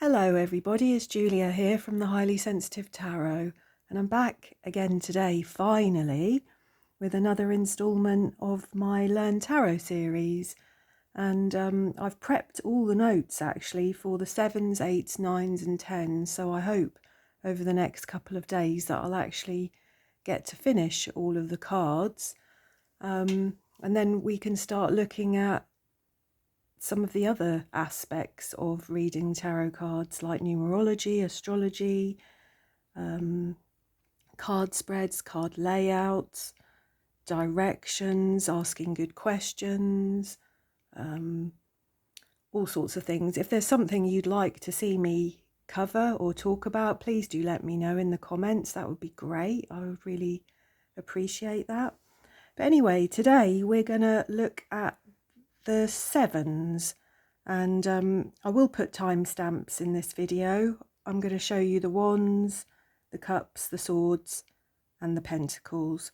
Hello everybody, it's Julia here from the Highly Sensitive Tarot, and I'm back again today, finally, with another instalment of my Learn Tarot series. And I've prepped all the notes actually for the 7s, 8s, 9s and 10s, so I hope over the next couple of days that I'll actually get to finish all of the cards. And then we can start looking at some of the other aspects of reading tarot cards, like numerology, astrology, card spreads, card layouts, directions, asking good questions, all sorts of things. If there's something you'd like to see me cover or talk about, please do let me know in the comments. That would be great. I would really appreciate that. But anyway, today we're going to look at the 7s, and I will put timestamps in this video. I'm going to show you the wands, the cups, the swords and the pentacles.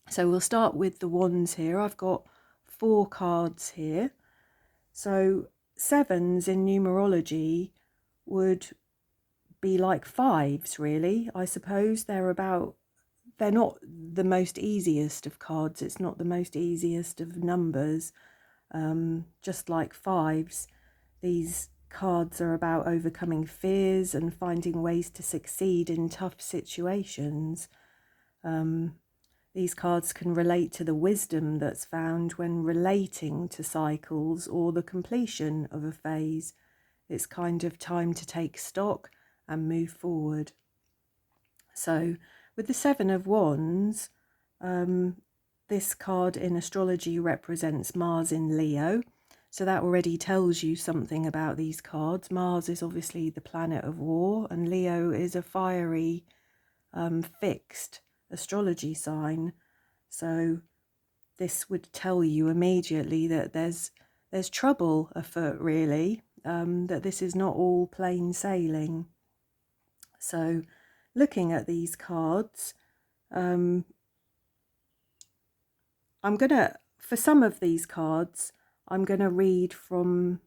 So we'll start with the wands here. I've got 4 cards here. So 7s in numerology would be like 5s really, I suppose. They're not the most easiest of cards. It's not the most easiest of numbers. Just like 5s, these cards are about overcoming fears and finding ways to succeed in tough situations. These cards can relate to the wisdom that's found when relating to cycles or the completion of a phase. It's kind of time to take stock and move forward. So with the 7 of Wands, this card in astrology represents Mars in Leo. So that already tells you something about these cards. Mars is obviously the planet of war, and Leo is a fiery, fixed astrology sign. So this would tell you immediately that there's trouble afoot, really, that this is not all plain sailing. So looking at these cards, for some of these cards, I'm going to read from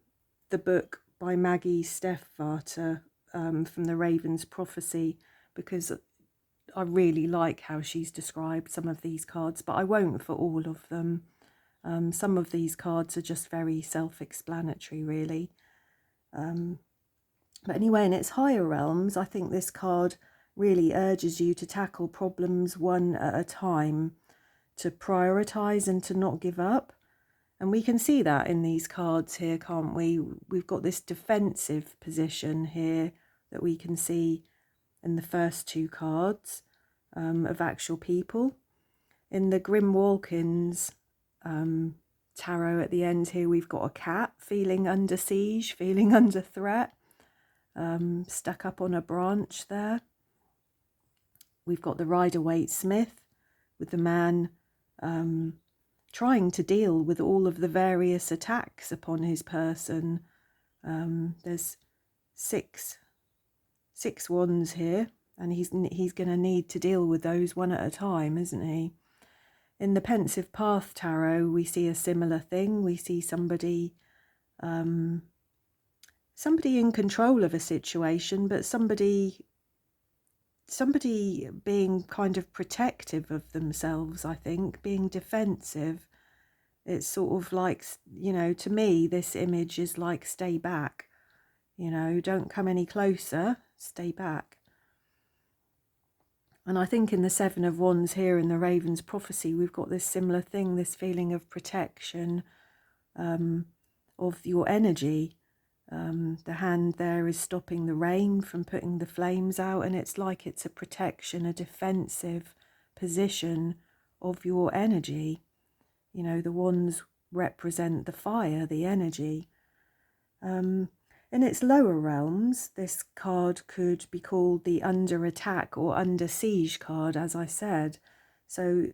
the book by Maggie Stiefvater, from the Raven's Prophecy, because I really like how she's described some of these cards, but I won't for all of them. Some of these cards are just very self-explanatory, really. But anyway, in its higher realms, I think this card really urges you to tackle problems one at a time, to prioritize and to not give up. And we can see that in these cards here, can't we? We've got this defensive position here that we can see in the first 2 cards of actual people. In the Grim Walkins tarot at the end here, we've got a cat feeling under siege, feeling under threat, stuck up on a branch there. We've got the Rider-Waite-Smith with the man trying to deal with all of the various attacks upon his person. There's six wands here, and he's going to need to deal with those one at a time, isn't he? In the Pensive Path tarot, we see a similar thing. We see somebody in control of a situation, but somebody being kind of protective of themselves, I think, being defensive. It's sort of like, you know, to me, this image is like, stay back, you know, don't come any closer, stay back. And I think in the 7 of Wands here in the Raven's Prophecy, we've got this similar thing, this feeling of protection of your energy. The hand there is stopping the rain from putting the flames out, and it's like it's a protection, a defensive position of your energy. You know, the wands represent the fire, the energy. In its lower realms, this card could be called the under attack or under siege card, as I said. So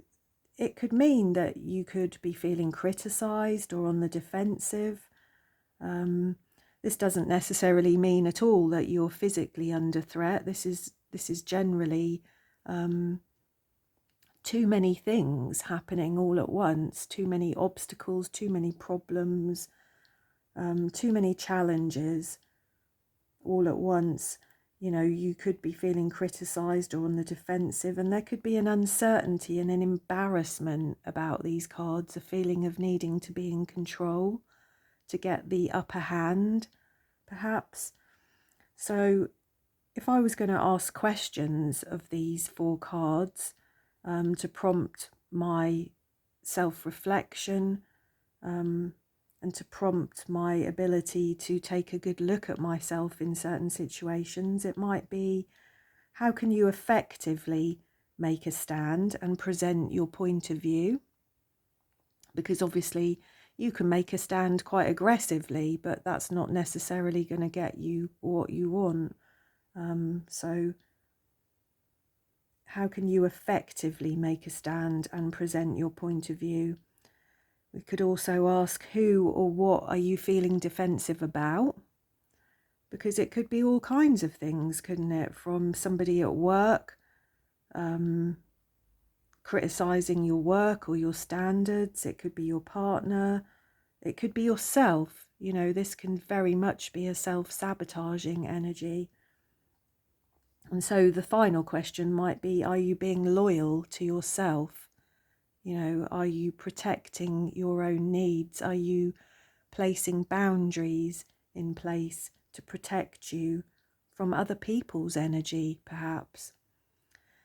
it could mean that you could be feeling criticized or on the defensive. This doesn't necessarily mean at all that you're physically under threat. This is generally too many things happening all at once, too many obstacles, too many problems, too many challenges. all at once, you know, you could be feeling criticized or on the defensive, and there could be an uncertainty and an embarrassment about these cards, a feeling of needing to be in control, to get the upper hand, perhaps. So if I was going to ask questions of these 4 cards to prompt my self-reflection, and to prompt my ability to take a good look at myself in certain situations, it might be, how can you effectively make a stand and present your point of view? Because obviously you can make a stand quite aggressively, but that's not necessarily going to get you what you want. So how can you effectively make a stand and present your point of view? We could also ask, who or what are you feeling defensive about? Because it could be all kinds of things, couldn't it? From somebody at work criticizing your work or your standards. It could be your partner. It could be yourself. You know, this can very much be a self-sabotaging energy. And so the final question might be, are you being loyal to yourself? You know, are you protecting your own needs? Are you placing boundaries in place to protect you from other people's energy, perhaps?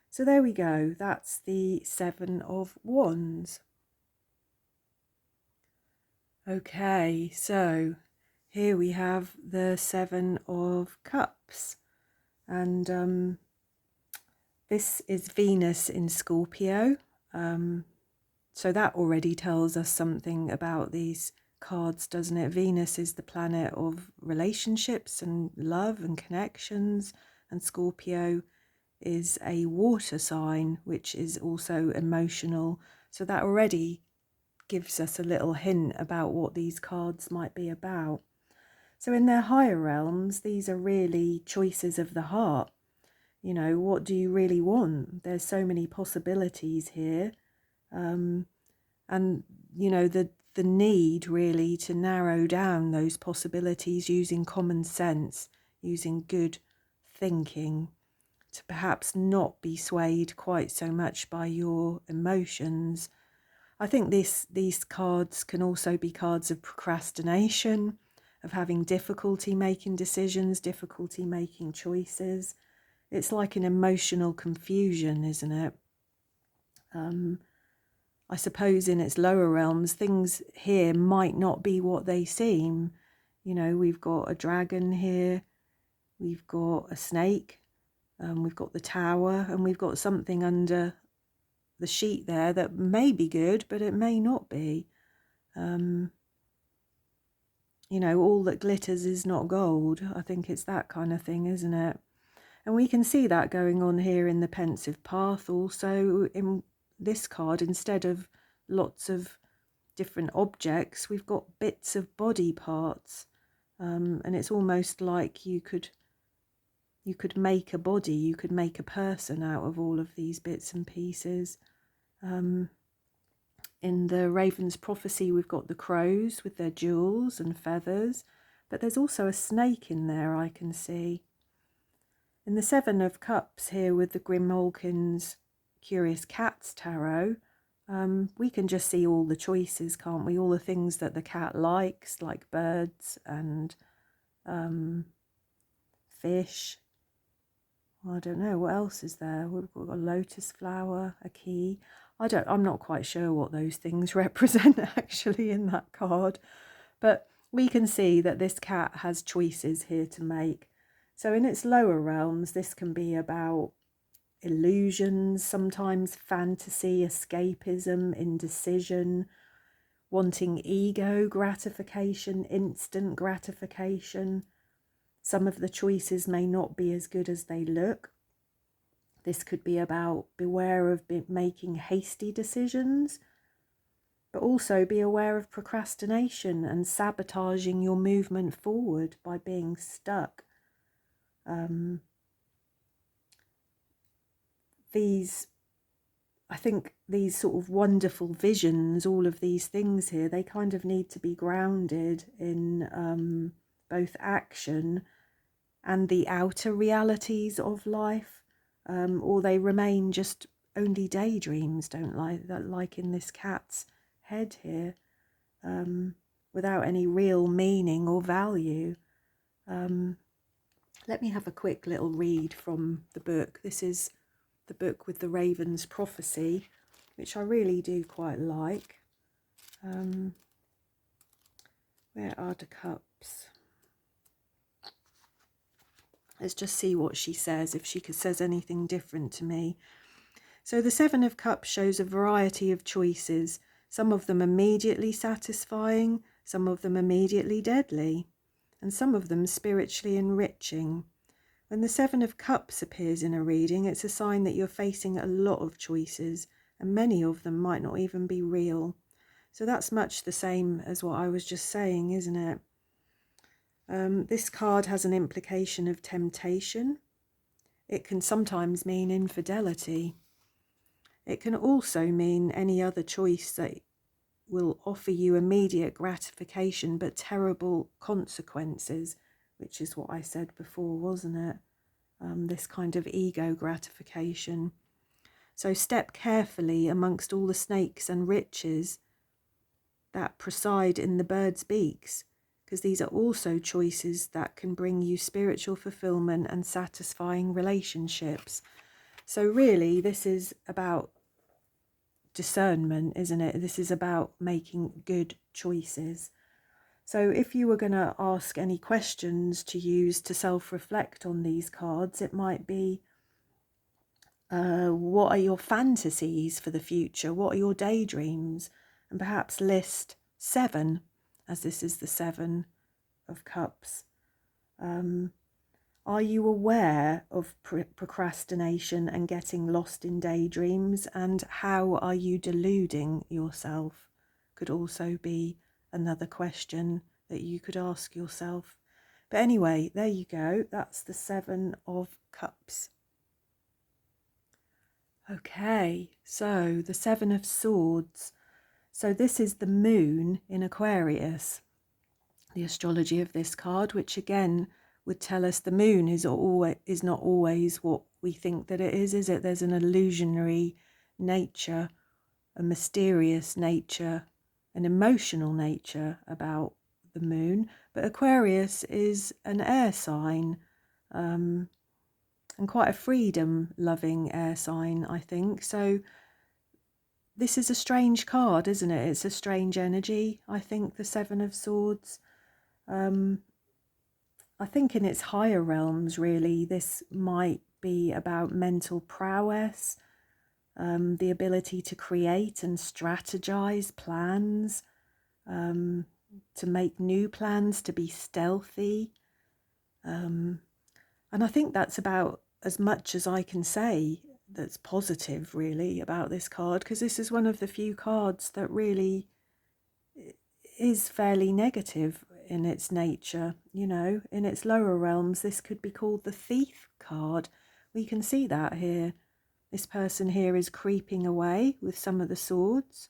So there we go. That's the 7 of Wands. Okay, so here we have the 7 of Cups. And this is Venus in Scorpio. So that already tells us something about these cards, doesn't it? Venus is the planet of relationships and love and connections, and Scorpio is a water sign, which is also emotional. So that already gives us a little hint about what these cards might be about. So in their higher realms, these are really choices of the heart. You know, what do you really want? There's so many possibilities here. And, you know, the need really to narrow down those possibilities using common sense, using good thinking, to perhaps not be swayed quite so much by your emotions. I think these cards can also be cards of procrastination, of having difficulty making decisions, difficulty making choices. It's like an emotional confusion, isn't it? I suppose in its lower realms, things here might not be what they seem. You know, we've got a dragon here, we've got a snake, we've got the tower, and we've got something under the sheet there that may be good, but it may not be. You know, all that glitters is not gold. I think it's that kind of thing, isn't it? And we can see that going on here in the pensive path also. In this card, instead of lots of different objects, we've got bits of body parts. And it's almost like you could make a body, you could make a person out of all of these bits and pieces. In the Raven's Prophecy, we've got the crows with their jewels and feathers, but there's also a snake in there, I can see. In the 7 of Cups here with the Grimmalkin's Curious Cats Tarot, we can just see all the choices, can't we? All the things that the cat likes, like birds and fish. I don't know, what else is there? We've got a lotus flower, a key. I'm not quite sure what those things represent actually in that card. But we can see that this cat has choices here to make. So in its lower realms, this can be about illusions, sometimes fantasy, escapism, indecision, wanting ego gratification, instant gratification. Some of the choices may not be as good as they look. This could be about beware of making hasty decisions, but also be aware of procrastination and sabotaging your movement forward by being stuck. I think these sort of wonderful visions, all of these things here, they kind of need to be grounded in both action and the outer realities of life, or they remain just only daydreams, don't like in this cat's head here, without any real meaning or value. Let me have a quick little read from the book. This is the book with the Raven's Prophecy, which I really do quite like. Where are the cups? Let's just see what she says, if she says anything different to me. So the Seven of Cups shows a variety of choices, some of them immediately satisfying, some of them immediately deadly, and some of them spiritually enriching. When the Seven of Cups appears in a reading, it's a sign that you're facing a lot of choices, and many of them might not even be real. So that's much the same as what I was just saying, isn't it? This card has an implication of temptation. It can sometimes mean infidelity. It can also mean any other choice that will offer you immediate gratification but terrible consequences, which is what I said before, wasn't it? This kind of ego gratification. So step carefully amongst all the snakes and riches that preside in the birds' beaks, because these are also choices that can bring you spiritual fulfillment and satisfying relationships. So really, this is about discernment, isn't it? This is about making good choices. So if you were going to ask any questions to use to self-reflect on these cards, it might be, what are your fantasies for the future? What are your daydreams? And perhaps list 7, as this is the 7 of Cups. Are you aware of procrastination and getting lost in daydreams? And how are you deluding yourself? Could also be another question that you could ask yourself. But anyway, there you go. That's the 7 of Cups. Okay, so the 7 of Swords. So this is the moon in Aquarius, the astrology of this card, which again would tell us the moon is not always what we think that it is it? There's an illusionary nature, a mysterious nature, an emotional nature about the moon. But Aquarius is an air sign, and quite a freedom-loving air sign, I think. So this is a strange card, isn't it? It's a strange energy, I think, the 7 of Swords. I think in its higher realms, really, this might be about mental prowess, the ability to create and strategize plans, to make new plans, to be stealthy. And I think that's about as much as I can say that's positive, really, about this card, because this is one of the few cards that really is fairly negative in its nature. You know, in its lower realms, this could be called the Thief card. We can see that here. This person here is creeping away with some of the swords.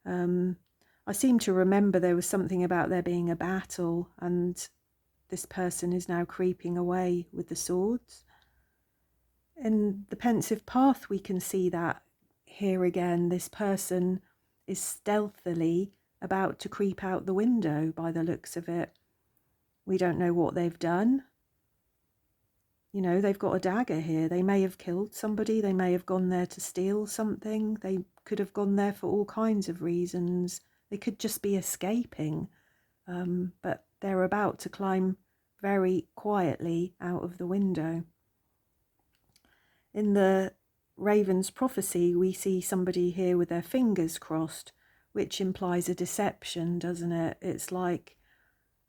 I seem to remember there was something about there being a battle, and this person is now creeping away with the swords. In the Pensive Path, we can see that here again. This person is stealthily about to creep out the window by the looks of it. We don't know what they've done. You know, they've got a dagger here. They may have killed somebody. They may have gone there to steal something. They could have gone there for all kinds of reasons. They could just be escaping. But they're about to climb very quietly out of the window. In the Raven's Prophecy, we see somebody here with their fingers crossed, which implies a deception, doesn't it? It's like,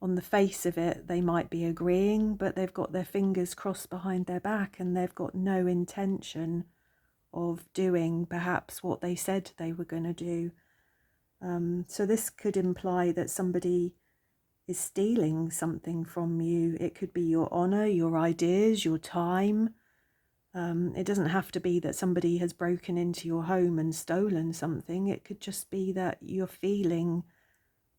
on the face of it, they might be agreeing, but they've got their fingers crossed behind their back, and they've got no intention of doing perhaps what they said they were going to do. So this could imply that somebody is stealing something from you. It could be your honor, your ideas, your time. It doesn't have to be that somebody has broken into your home and stolen something. It could just be that you're feeling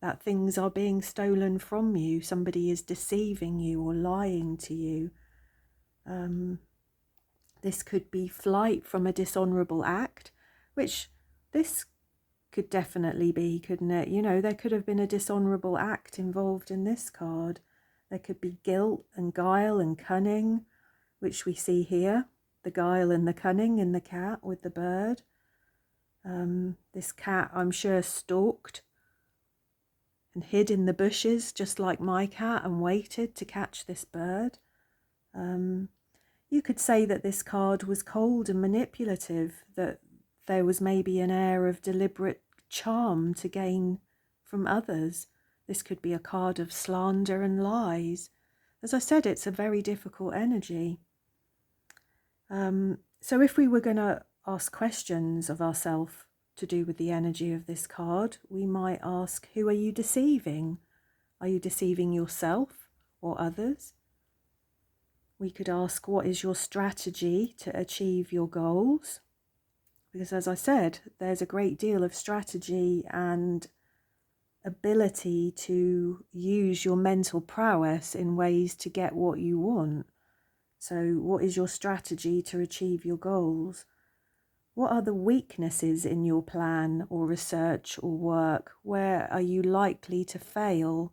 that things are being stolen from you. Somebody is deceiving you or lying to you. This could be flight from a dishonourable act, which this could definitely be, couldn't it? You know, there could have been a dishonourable act involved in this card. There could be guilt and guile and cunning, which we see here. The guile and the cunning in the cat with the bird. This cat, I'm sure, stalked and hid in the bushes, just like my cat, and waited to catch this bird. You could say that this card was cold and manipulative, that there was maybe an air of deliberate charm to gain from others. This could be a card of slander and lies. As I said, it's a very difficult energy. So if we were going to ask questions of ourselves to do with the energy of this card, we might ask, who are you deceiving? Are you deceiving yourself or others? We could ask, what is your strategy to achieve your goals? Because as I said, there's a great deal of strategy and ability to use your mental prowess in ways to get what you want. So what is your strategy to achieve your goals? What are the weaknesses in your plan or research or work? Where are you likely to fail?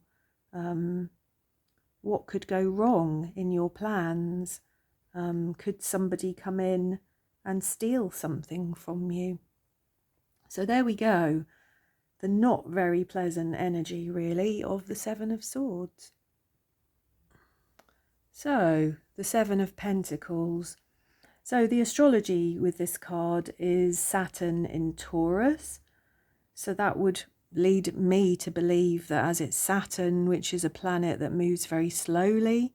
What could go wrong in your plans? Could somebody come in and steal something from you? So there we go. The not very pleasant energy, really, of the Seven of Swords. So, the Seven of Pentacles. So the astrology with this card is Saturn in Taurus. So that would lead me to believe that as it's Saturn, which is a planet that moves very slowly,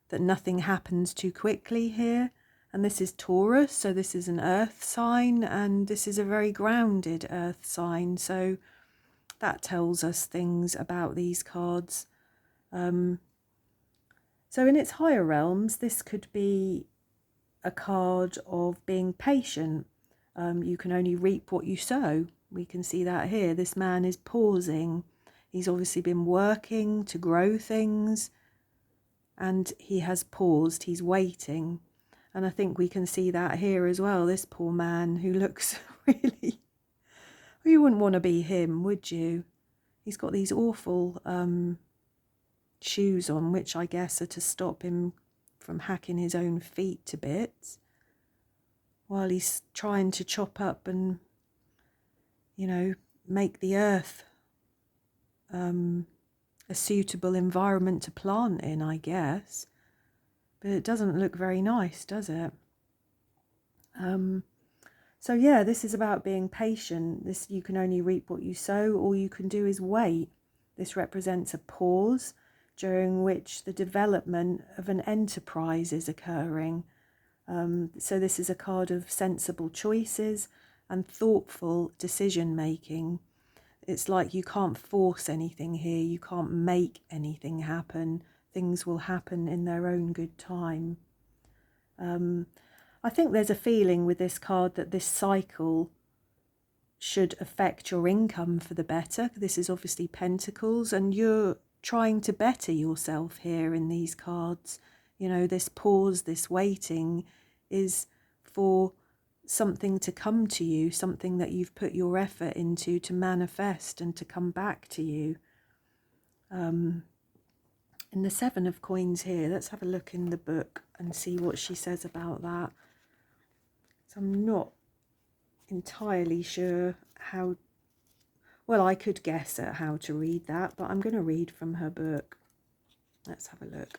that nothing happens too quickly here. And this is Taurus, so this is an earth sign, and this is a very grounded earth sign. So that tells us things about these cards. So in its higher realms, this could be a card of being patient. You can only reap what you sow. We can see that here. This man is pausing. He's obviously been working to grow things, and he has paused. He's waiting. And I think we can see that here as well. This poor man who looks really... You wouldn't want to be him, would you? He's got these awful shoes on, which I guess are to stop him from hacking his own feet to bits while he's trying to chop up and, you know, make the earth a suitable environment to plant in, I guess. But it doesn't look very nice, does it? So yeah, this is about being patient. This, you can only reap what you sow. All you can do is wait. This represents a pause during which the development of an enterprise is occurring. So this is a card of sensible choices and thoughtful decision making. It's like you can't force anything here. You can't make anything happen. Things will happen in their own good time. I think there's a feeling with this card that this cycle should affect your income for the better. This is obviously Pentacles, and you're trying to better yourself here in these cards. You know, this pause, this waiting is for something to come to you, something that you've put your effort into to manifest and to come back to you. In the Seven of Coins here, let's have a look in the book and see what she says about that. So I'm not entirely sure how... Well, I could guess at how to read that, but I'm going to read from her book. Let's have a look.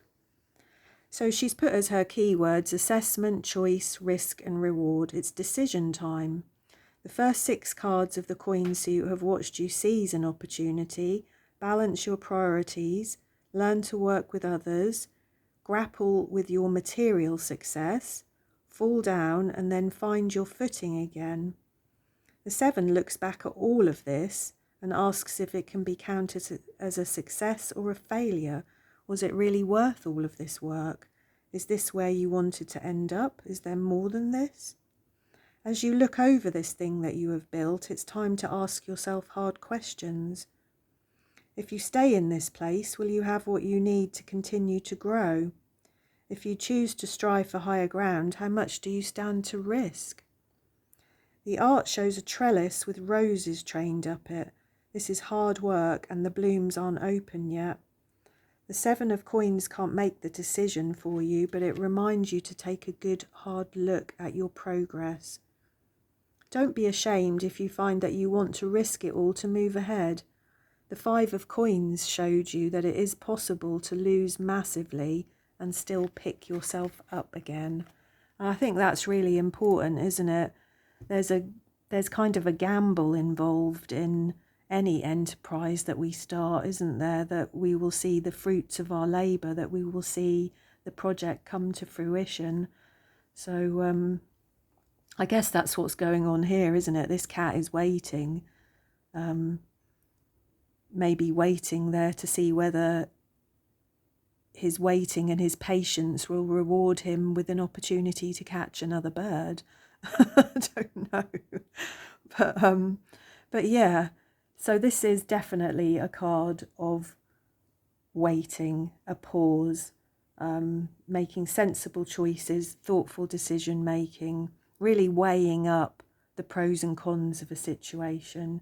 So she's put as her keywords assessment, choice, risk and reward. It's decision time. The first 6 cards of the coin suit have watched you seize an opportunity, balance your priorities, learn to work with others, grapple with your material success, fall down and then find your footing again. The 7 looks back at all of this and asks if it can be counted as a success or a failure. Was it really worth all of this work? Is this where you wanted to end up? Is there more than this? As you look over this thing that you have built, it's time to ask yourself hard questions. If you stay in this place, will you have what you need to continue to grow? If you choose to strive for higher ground, how much do you stand to risk? The art shows a trellis with roses trained up it. This is hard work and the blooms aren't open yet. The 7 of Coins can't make the decision for you, but it reminds you to take a good hard look at your progress. Don't be ashamed if you find that you want to risk it all to move ahead. The 5 of Coins showed you that it is possible to lose massively and still pick yourself up again. And I think that's really important, isn't it? There's kind of a gamble involved in any enterprise that we start, isn't there? That we will see the fruits of our labour, that we will see the project come to fruition. So I guess that's what's going on here, isn't it? This cat is waiting, maybe waiting there to see whether his waiting and his patience will reward him with an opportunity to catch another bird. I don't know. But yeah, so this is definitely a card of waiting, a pause, making sensible choices, thoughtful decision making, really weighing up the pros and cons of a situation.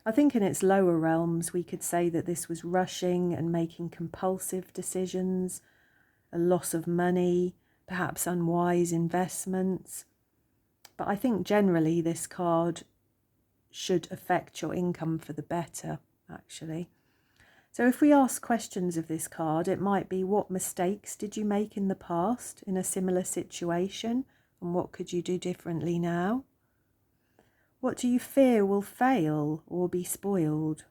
I think in its lower realms, we could say that this was rushing and making compulsive decisions, a loss of money, perhaps unwise investments. But I think generally this card should affect your income for the better, actually. So if we ask questions of this card, it might be, what mistakes did you make in the past in a similar situation? And what could you do differently now? What do you fear will fail or be spoiled?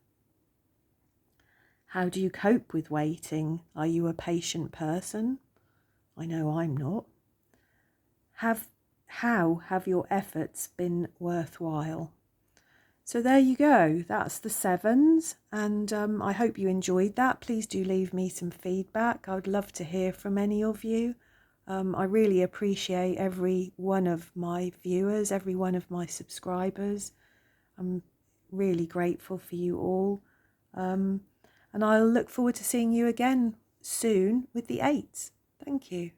How do you cope with waiting? Are you a patient person? I know I'm not. How have your efforts been worthwhile? So there you go. That's the 7s. And I hope you enjoyed that. Please do leave me some feedback. I would love to hear from any of you. I really appreciate every one of my viewers, every one of my subscribers. I'm really grateful for you all. And I'll look forward to seeing you again soon with the 8s. Thank you.